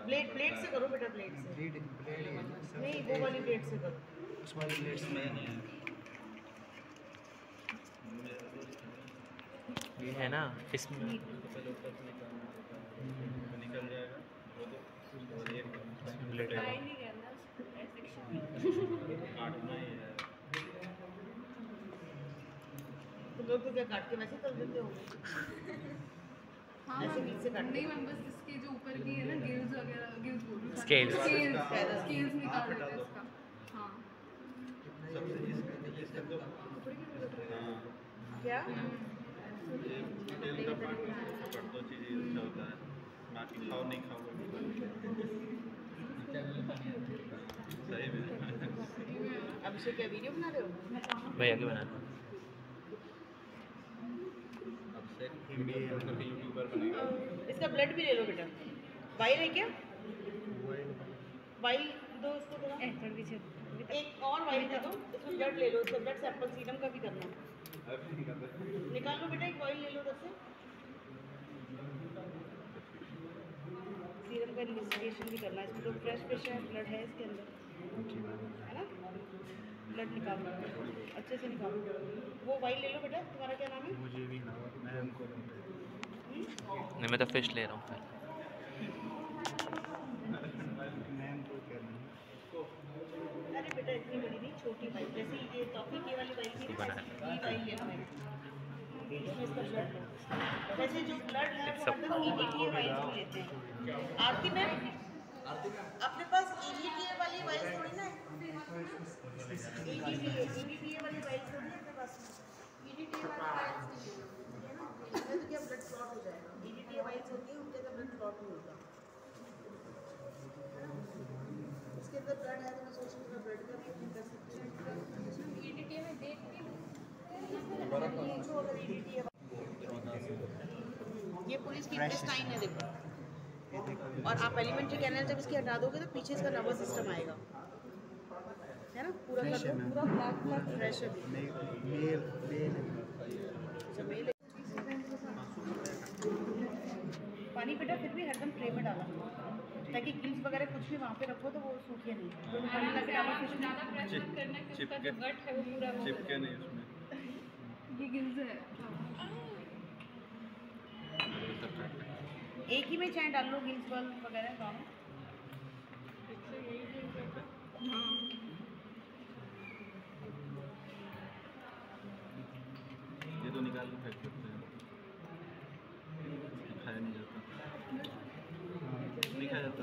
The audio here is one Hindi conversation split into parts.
ब्लेड ब्लेड से करो बेटा, ब्लेड से। ब्लेड नहीं, वो वाली ब्लेड से करो। उस वाली ब्लेड से में नहीं है। ये है ना इसमें पहले ऊपर से निकालना होता है, तो निकल जाएगा वो तो, और ये ब्लेड काटना लगा। ही है। तुम लोग तो क्या काट के वैसे कर देते हो? हाँ ऐसे बीच से काट नहीं मैम, बस इसके जो ऊपर की है ना गिल्स वगैरह, गिल्स बोल रही हूँ, Scales। स्केल्स निकाल देते हैं इसका। हाँ सबसे इसका तो हाँ, क्या? ये तेल का पार्ट पर दो चीज़ें अच्छा होता है, बाकी खाओ नहीं खाओ सही में। अभिषेक क्या वीडियो बना रहे हो? भैया के बना अब से यूट्यूबर बनेगा। इसका ब्लड भी ले लो बेटा। वाइल है क्या? वाइल दो उसको थोड़ा। एक और वाइल दे दो, इसमें ब्लड ले लो, इसका ब्लड सैंपल सीरम का भी करना। निकाल लो बेटा, एक वाइल ले लो उधर से। सीरम का इन्वेस्टिगेशन भी करना है इसमें, तो फ्रेश पेशेंट ब्लड है इसके अंदर, है ना? ब्लड निकालो अच्छे से निकालो। वो वाइल ले लो बेटा। तुम्हारा क्या नाम है? मुझे भी ना मैं हमको नहीं, मैं तो फिश ले रहा हूँ फिर। मैम को कहना है। अरे बेटा इतनी बड़ी नहीं, छोटी वाइल, जैसे ये टॉफी की वाली वाइल थी ना, बना है। ये वाइल लेना है। इसमें इसका ब्लड लो। वैसे जो ब्लड है वो सब- मतलब EDTA वाइल्स भी लेते हैं। आरती मैम, अपने पास EDTA वाली वाइल्स थोड़ी ना है। EDTA वाली वाइल्स थोड़ी है अपने पास। EDTA वाली वाइल्स नहीं है ना, इसमें तो क्या ब्लड क्लॉट हो जाएगा। EDTA वाइल्स होती है, उनके अंदर ब्लड क्लॉट नहीं होता। उसके अंदर ब्लड है तो मैं सोच रही हूँ ब्लड का भी कर सकते हैं। EDTA में देख के ये पुलिस की इंटेस्टाइन है देखो। और आप एलिमेंट्री कैनल जब इसकी हटा दोगे तो पीछे इसका नर्वस सिस्टम आएगा, है ना? पूरा Fresh है, पूरा ब्लैक ब्लैक फ्रेश है। मेल अच्छा, मेल है। पानी बेटा फिर भी हरदम ट्रे में डाला, ताकि गिल्स वगैरह कुछ भी वहाँ पे रखो तो वो सूखे नहीं। तो पानी लगा के डालो फिश में। ज़्यादा प्रेस मत करना कि उसका जो गट है वो पूरा चिपके नहीं उसमें। ये गिल्स है। एक ही में चाहे डाल लो गिल्स बल वगैरह दोनों। हाँ ये तो निकाल के फेंक सकते हैं, खाया नहीं जाता, नहीं खाया जाता।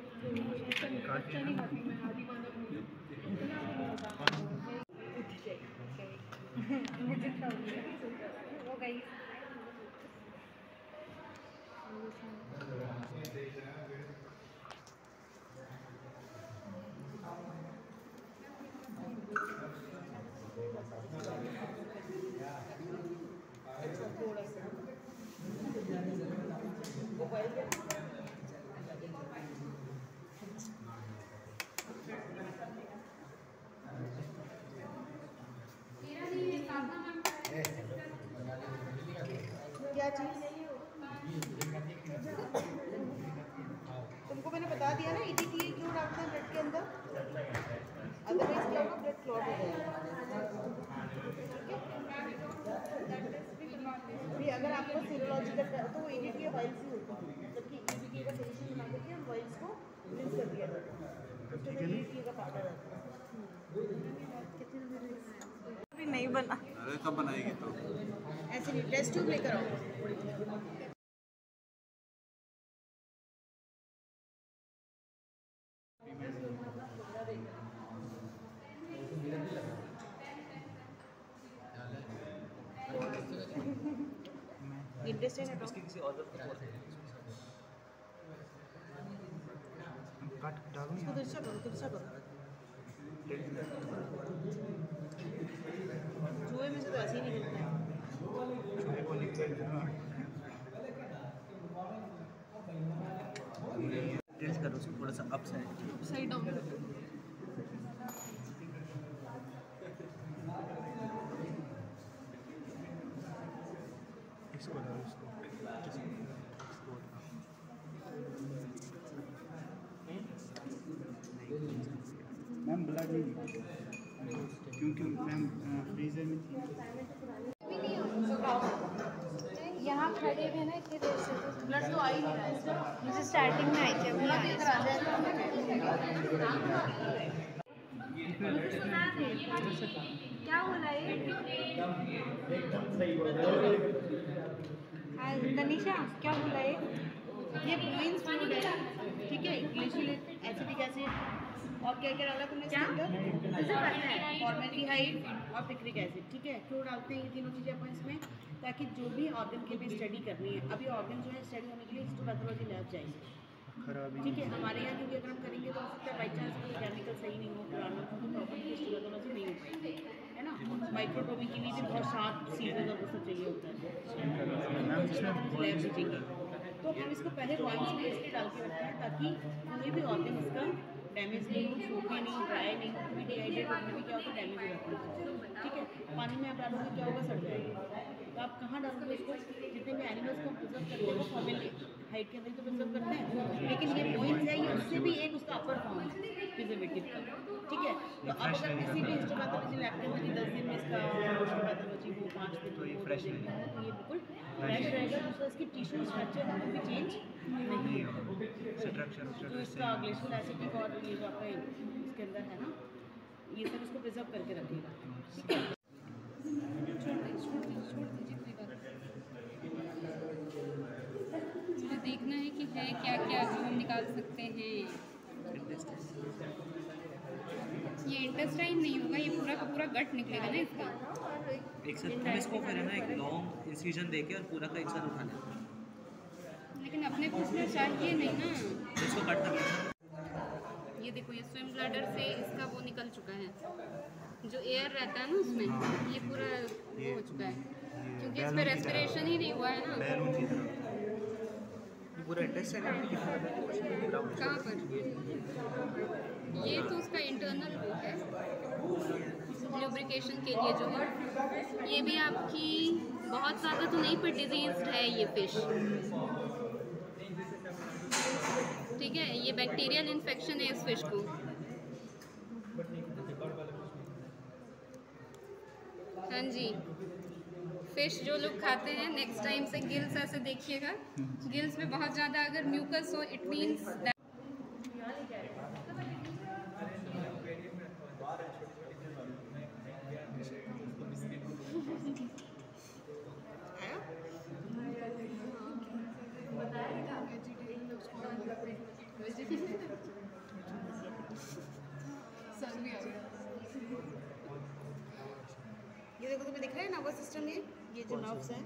अच्छा नहीं खाती मैं, आधी माना मुझे वो गई। थोड़ा सा वो वाइल क्या चीज़? तुमको मैंने बता दिया ना EDTA क्यों डालते हैं ब्लड के अंदर, अदरवाइज क्या होगा, ब्लड क्लॉट हो जाएगा। भी अगर आपको सीरोलॉजिकल तो वो EDTA वाइल्स ही होता है, जबकि EDTA का सोल्यूशन बना करके हम वाइल्स को रिलीज कर दिया जाता है, उसके अंदर EDTA का पाउडर आता है। नहीं बना, अरे कब बनाएगी तो? ऐसे नहीं, टेस्ट ट्यूब लेकर आओ। इंटेस्टाइन हटाओ। किसी और काट डालूं इसको तिरछा करो, तिरछा करो। चूहे में से तो ऐसे ही निकलता है। को निकल टेस्ट करो उसको थोड़ा सा up side side down. Ma'am blood नहीं निकला क्योंकि मैम फ्रीजर में थी। यहाँ खड़े हुए ना इतनी देर से तो ब्लड तो आ ही नहीं रहा है इसका। मुझे स्टार्टिंग में आई थी अभी ब्लड इधर आ जाए क्या बोला ये तनिषा क्या बोला ये ब्लूइंस फूड है, ठीक है, ग्लिसरीन, एसिटिक एसिड और क्या क्या डाला तुमने इसके अंदर? मुझे पता है, फॉर्मेल्डिहाइड और पिक्रिक एसिड, ठीक है। क्यों डालते हैं ये तीनों चीज़ें अपन इसमें? ताकि जो भी ऑर्गन की भी स्टडी करनी है, अभी ऑर्गन जो है स्टडी होने के लिए हिस्टोपैथोलॉजी लैब चाहिए, ठीक है। हमारे यहाँ क्योंकि अगर हम करेंगे तो हो सकता है बाई चांस कोई केमिकल सही नहीं हो, पुराना हो, तो अपन की हिस्टोपैथोलॉजी नहीं हो पाएगी, है ना। माइक्रोटोमी के लिए भी बहुत शार्प सीजर्स और वो सब चाहिए होता है, लैब से चाहिए। तो हम इसको पहले वॉइस में इसलिए डाल के रखते हैं ताकि कोई भी ऑर्गन इसका डैमेज नहीं हो, सूखे नहीं, ड्राई नहीं हो, कभी डिहाइड्रेट होने में क्या होता है डैमेज हो जाता है, ठीक है। पानी में आप डालोगे क्या होगा, सड़ जाएगा। तो आप कहाँ डालोगे इसको? जितने भी एनिमल्स को प्रिजर्व करते हैं वो फॉर्मेल्डिहाइड के अंदर तो प्रिजर्व करते हैं, लेकिन ये पॉइंट्स है ये उससे भी एक उसका अपर फॉर्म है प्रिजर्वेटिव का, ठीक है। तो अब अगर किसी भी हिस्टोपैथोलॉजी लैब के अंदर 10 दिन में इसका हिस्टोपैथोलॉजी हो, 5 दिन तो ये हो, फ्रेश 2 दिन नहीं हो, तो ये बिल्कुल फ्रेश रहेगा। दूसरा इसकी टिश्यू स्ट्रक्चर है वो भी चेंज नहीं होगा। तो इसका ग्लेशियल एसिडिक और ये जो आपका इसके अंदर है ना, ये सब इसको प्रिजर्व करके रखेगा, ठीक है। मुझे देखना है कि है क्या क्या जो हम निकाल सकते हैं। ये इंटेस्टाइन नहीं होगा, ये पूरा का पूरा गट निकलेगा ना इसका। एक साथ हम इसको फिर है ना एक लॉन्ग इंसिजन देके और पूरा का एक साथ उठाना है, लेकिन अपने को उसमें चाहिए नहीं ना। इसको कट करना है। ये देखो ये स्विम ब्लैडर से इसका वो निकल चुका है, जो एयर रहता है ना उसमें, ये पूरा वो हो चुका है क्योंकि इस पर रेस्पिरेशन ही नहीं हुआ है ना। पूरा इंटेस्टाइन है कहाँ पर? ये तो उसका इंटरनल वो है लुब्रिकेशन के लिए जो है। ये भी आपकी बहुत ज़्यादा तो नहीं पर डिजीज्ड है ये फिश, ठीक है। ये बैक्टीरियल इन्फेक्शन है इस फिश को। हाँ जी, फिश जो लोग खाते हैं नेक्स्ट टाइम से गिल्स ऐसे देखिएगा, गिल्स में बहुत ज़्यादा अगर म्यूकस हो इट मीन्स ये देखो तुम्हें दिख रहा है नर्वस सिस्टम, ये जो नर्व्स हैं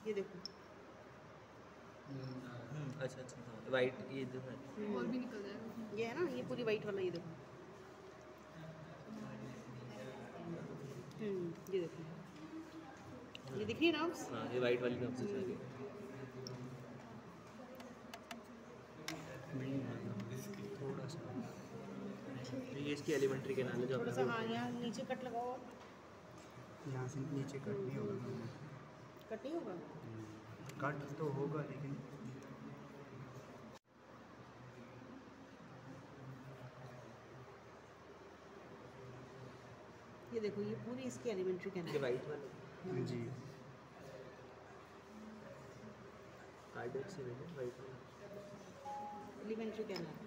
ये देखो। अच्छा अच्छा, वाइट ये जो है और भी निकल जाएगा। ये है ना, ये पूरी वाइट वाला, ये देखो। ये देखो, ये दिख रही है नर्व्स। हाँ, ये वाइट वाली नर्व से चाहिए। थोड़ा सा ये इसकी एलिमेंट्री कैनाल है जो थोड़ा सा, हाँ यहाँ नीचे कट लगाओ और यहाँ से नीचे कट नहीं होगा। कट नहीं होगा। कट तो होगा लेकिन ये देखो ये पूरी इसकी एलिमेंट्री ये कैनाल। वाइट वाला जी कार्डियक से वाइट वाला। एलिमेंट्री कैनाल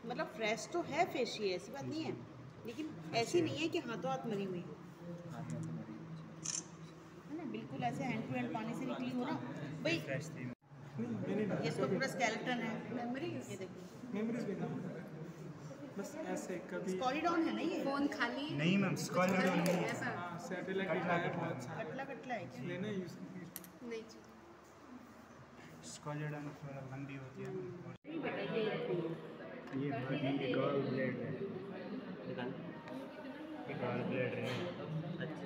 मतलब फ्रेश तो है फिश, ये ऐसी बात नहीं है, लेकिन ऐसी नहीं है कि हाथों हाथ मरी हुई हो, है ना। बिल्कुल ऐसे हैंड टू हैंड पानी से निकली हो ना भाई। फ्रेश थी। ये इसका पूरा स्केलेटन है, ये देखो बस ऐसे कभी स्कॉलिडॉन है ना ये। फोन खाली नहीं मैम, स्कॉलर नहीं है। ऐसा सैटेलाइट है बहुत सारा कटला कटला है क्या? लेना यूज नहीं स्कॉलर थोड़ा लंबी होती है। बेटा ये ये गॉल ब्लेड है, निकाल। ये गॉल ब्लेड है।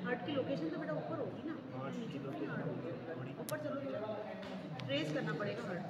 हार्ट की लोकेशन तो बेटा ऊपर होगी ना, नीचे तो नहीं हार्ट, ऊपर चलो ट्रेस करना पड़ेगा हार्ट।